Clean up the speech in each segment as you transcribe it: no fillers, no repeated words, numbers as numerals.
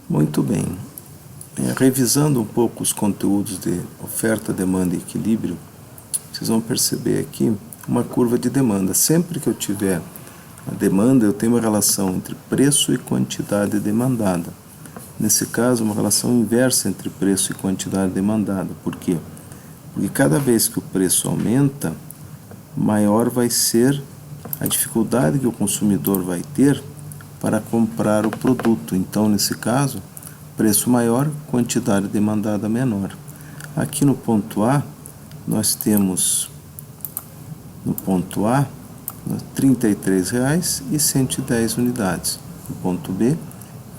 Muito bem. Revisando um pouco os conteúdos de oferta, demanda e equilíbrio, vocês vão perceber aqui uma curva de demanda. Sempre que eu tiver a demanda, eu tenho uma relação entre preço e quantidade demandada. Nesse caso, uma relação inversa entre preço e quantidade demandada. Por quê? Porque cada vez que o preço aumenta, maior vai ser a dificuldade que o consumidor vai ter para comprar o produto. Então, nesse caso, preço maior, quantidade demandada menor. Aqui no ponto A, nós temos no ponto A R$ 33,110 unidades. No ponto B, R$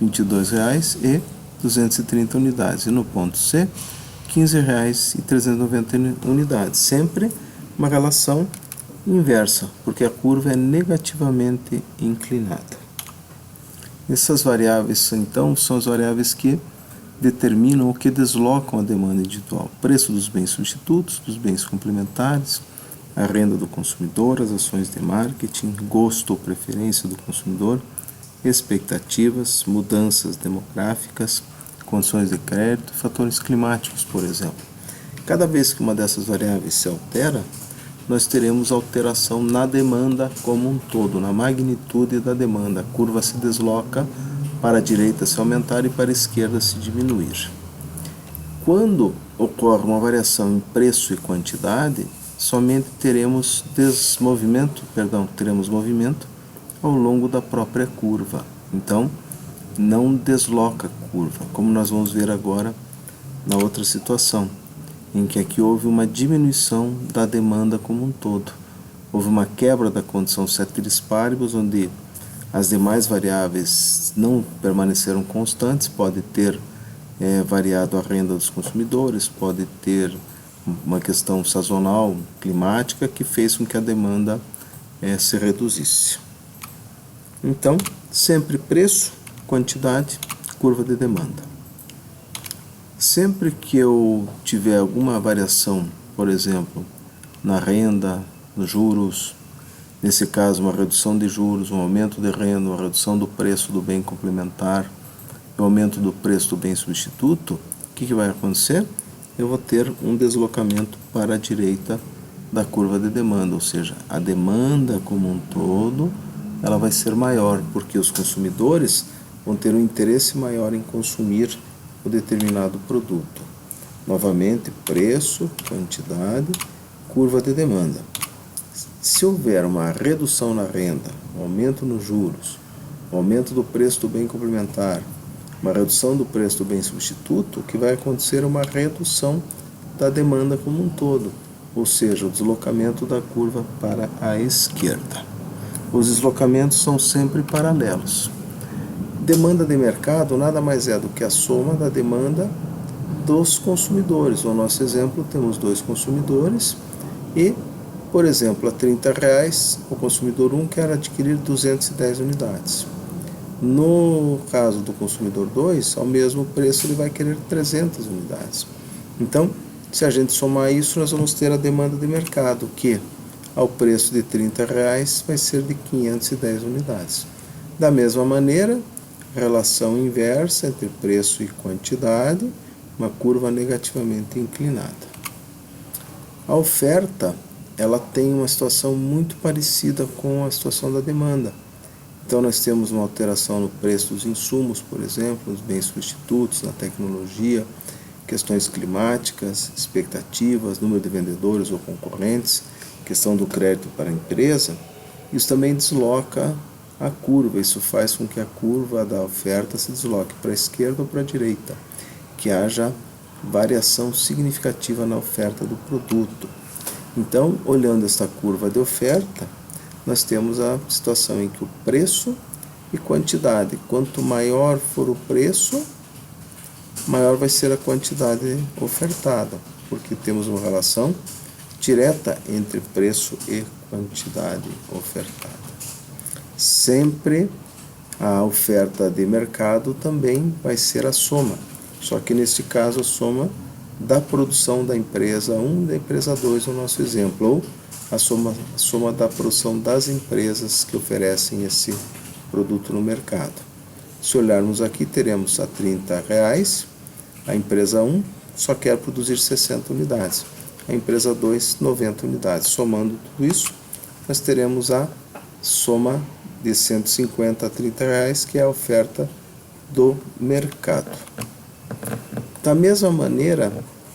22,230 unidades. E no ponto C, R$ 15,390 unidades. Sempre uma relação inversa, porque a curva é negativamente inclinada. Essas variáveis, então, são as variáveis que determinam ou que deslocam a demanda individual. Preço dos bens substitutos, dos bens complementares, a renda do consumidor, as ações de marketing, gosto ou preferência do consumidor, expectativas, mudanças demográficas, condições de crédito e fatores climáticos, por exemplo. Cada vez que uma dessas variáveis se altera, nós teremos alteração na demanda como um todo, na magnitude da demanda. A curva se desloca para a direita se aumentar e para a esquerda se diminuir. Quando ocorre uma variação em preço e quantidade, somente teremos movimento ao longo da própria curva. Então, não desloca a curva, como nós vamos ver agora na outra situação, em que aqui houve uma diminuição da demanda como um todo. Houve uma quebra da condição ceteris paribus, onde as demais variáveis não permaneceram constantes. Pode ter variado a renda dos consumidores, pode ter uma questão sazonal, climática, que fez com que a demanda se reduzisse. Então, sempre preço, quantidade, curva de demanda. Sempre que eu tiver alguma variação, por exemplo, na renda, nos juros, nesse caso uma redução de juros, um aumento de renda, uma redução do preço do bem complementar, um aumento do preço do bem substituto, o que vai acontecer? Eu vou ter um deslocamento para a direita da curva de demanda, ou seja, a demanda como um todo, ela vai ser maior, porque os consumidores vão ter um interesse maior em consumir o determinado produto. Novamente, preço, quantidade, curva de demanda. Se houver uma redução na renda, um aumento nos juros, um aumento do preço do bem complementar, uma redução do preço do bem substituto, o que vai acontecer é uma redução da demanda como um todo, ou seja, o deslocamento da curva para a esquerda. Os deslocamentos são sempre paralelos. Demanda de mercado nada mais é do que a soma da demanda dos consumidores. No nosso exemplo, temos 2 consumidores e, por exemplo, a R$ 30, o consumidor 1 quer adquirir 210 unidades. No caso do consumidor 2, ao mesmo preço, ele vai querer 300 unidades. Então, se a gente somar isso, nós vamos ter a demanda de mercado, que ao preço de R$ 30 vai ser de 510 unidades. Da mesma maneira, relação inversa entre preço e quantidade, uma curva negativamente inclinada. A oferta, ela tem uma situação muito parecida com a situação da demanda. Então, nós temos uma alteração no preço dos insumos, por exemplo, nos bens substitutos, na tecnologia, questões climáticas, expectativas, número de vendedores ou concorrentes, questão do crédito para a empresa. Isso também desloca a curva, isso faz com que a curva da oferta se desloque para a esquerda ou para a direita, que haja variação significativa na oferta do produto. Então, olhando esta curva de oferta, nós temos a situação em que o preço e quantidade, quanto maior for o preço, maior vai ser a quantidade ofertada, porque temos uma relação direta entre preço e quantidade ofertada. Sempre a oferta de mercado também vai ser a soma, só que neste caso a soma da produção da empresa 1 da empresa 2 no nosso exemplo, ou a soma da produção das empresas que oferecem esse produto no mercado. Se olharmos aqui, teremos a R$30, a empresa 1 só quer produzir 60 unidades, a empresa 2, 90 unidades. Somando tudo isso, nós teremos a soma de 150 a R$30, que é a oferta do mercado. Da mesma maneira,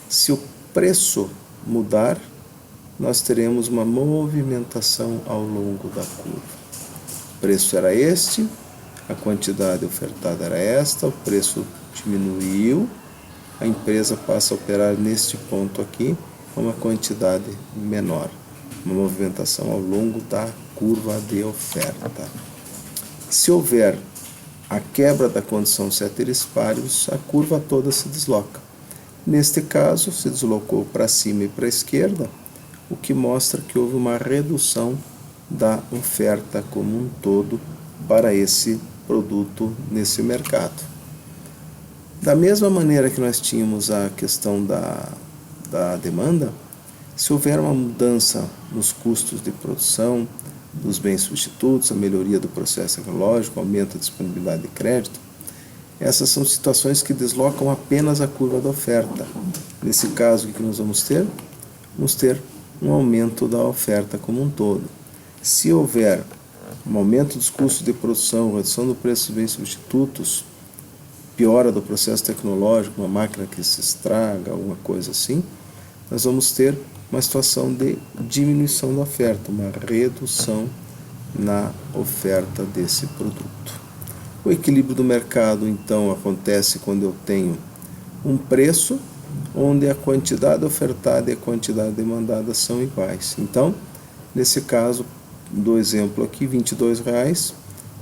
se o preço mudar, nós teremos uma movimentação ao longo da curva. O preço era este, a quantidade ofertada era esta, o preço diminuiu, a empresa passa a operar neste ponto aqui com uma quantidade menor, uma movimentação ao longo da curva de oferta. Se houver a quebra da condição ceteris paribus, a curva toda se desloca. Neste caso, se deslocou para cima e para a esquerda, o que mostra que houve uma redução da oferta como um todo para esse produto nesse mercado. Da mesma maneira que nós tínhamos a questão da demanda, se houver uma mudança nos custos de produção, dos bens substitutos, a melhoria do processo tecnológico, aumento da disponibilidade de crédito, essas são situações que deslocam apenas a curva da oferta. Nesse caso, o que nós vamos ter? Vamos ter um aumento da oferta como um todo. Se houver um aumento dos custos de produção, redução do preço dos bens substitutos, piora do processo tecnológico, uma máquina que se estraga, alguma coisa assim, nós vamos ter uma situação de diminuição da oferta, uma redução na oferta desse produto. O equilíbrio do mercado, então, acontece quando eu tenho um preço onde a quantidade ofertada e a quantidade demandada são iguais. Então, nesse caso do exemplo aqui, R$22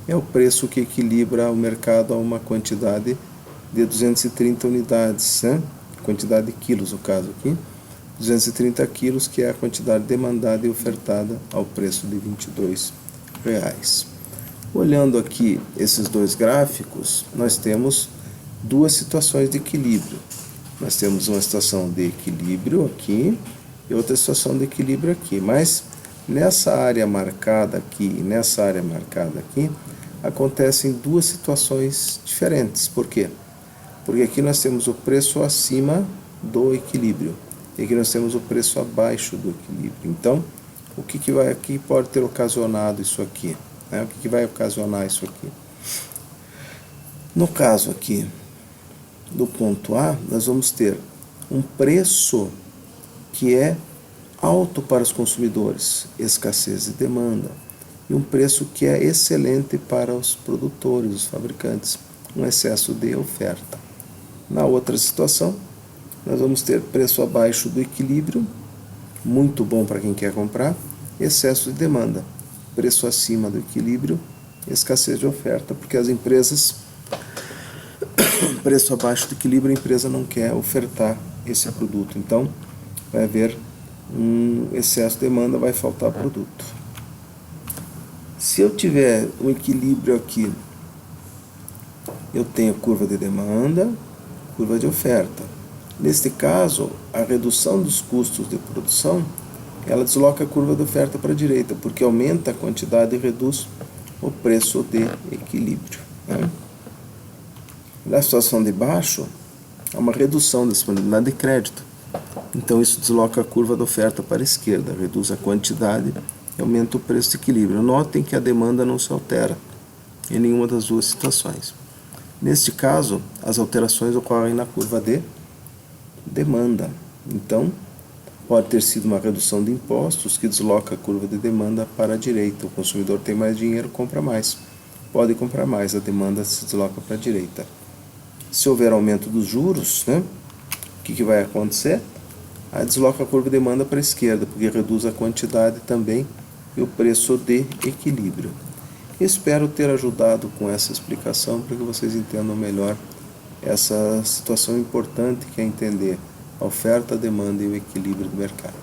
é o preço que equilibra o mercado a uma quantidade de 230 unidades, né? Quantidade de quilos, no caso aqui. 230 quilos, que é a quantidade demandada e ofertada ao preço de R$22. Olhando aqui esses dois gráficos, nós temos duas situações de equilíbrio. Nós temos uma situação de equilíbrio aqui e outra situação de equilíbrio aqui. Mas nessa área marcada aqui e nessa área marcada aqui, acontecem duas situações diferentes. Por quê? Porque aqui nós temos o preço acima do equilíbrio. E aqui nós temos o preço abaixo do equilíbrio. Então, o que pode ter ocasionado isso aqui? Né? O que vai ocasionar isso aqui? No caso aqui do ponto A, nós vamos ter um preço que é alto para os consumidores, escassez de demanda, e um preço que é excelente para os produtores, os fabricantes, um excesso de oferta. Na outra situação, nós vamos ter preço abaixo do equilíbrio, muito bom para quem quer comprar, excesso de demanda, preço acima do equilíbrio, escassez de oferta, porque as empresas, preço abaixo do equilíbrio, a empresa não quer ofertar esse produto, então vai haver um excesso de demanda, vai faltar produto. Se eu tiver um equilíbrio aqui, eu tenho curva de demanda, curva de oferta. Neste caso, a redução dos custos de produção, ela desloca a curva de oferta para a direita, porque aumenta a quantidade e reduz o preço de equilíbrio. Né? Na situação de baixo, há uma redução da disponibilidade de crédito. Então, isso desloca a curva da oferta para a esquerda, reduz a quantidade e aumenta o preço de equilíbrio. Notem que a demanda não se altera em nenhuma das duas situações. Neste caso, as alterações ocorrem na curva de demanda. Então, pode ter sido uma redução de impostos que desloca a curva de demanda para a direita. O consumidor tem mais dinheiro, compra mais. Pode comprar mais, a demanda se desloca para a direita. Se houver aumento dos juros, né, o que vai acontecer? Aí desloca a curva de demanda para a esquerda, porque reduz a quantidade também e o preço de equilíbrio. Espero ter ajudado com essa explicação para que vocês entendam melhor essa situação importante que é entender a oferta, a demanda e o equilíbrio do mercado.